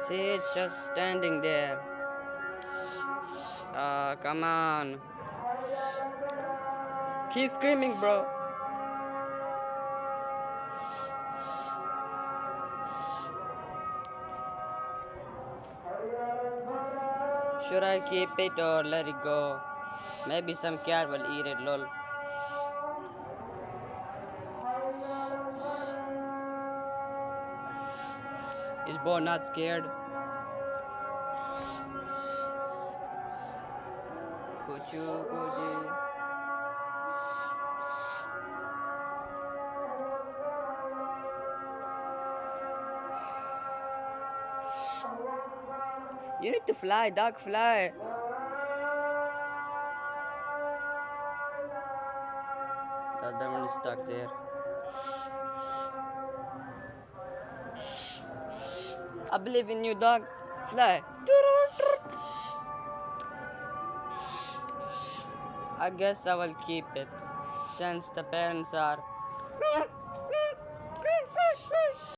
See, it's just standing there. Come on. Keep screaming, bro. Should I keep it or let it go? Maybe some cat will eat it, lol. Is Bo not scared? Kuchu, kuchi. You need to fly, dog, fly. The other one is stuck there. I believe in you, dog. Fly. I guess I will keep it since the parents are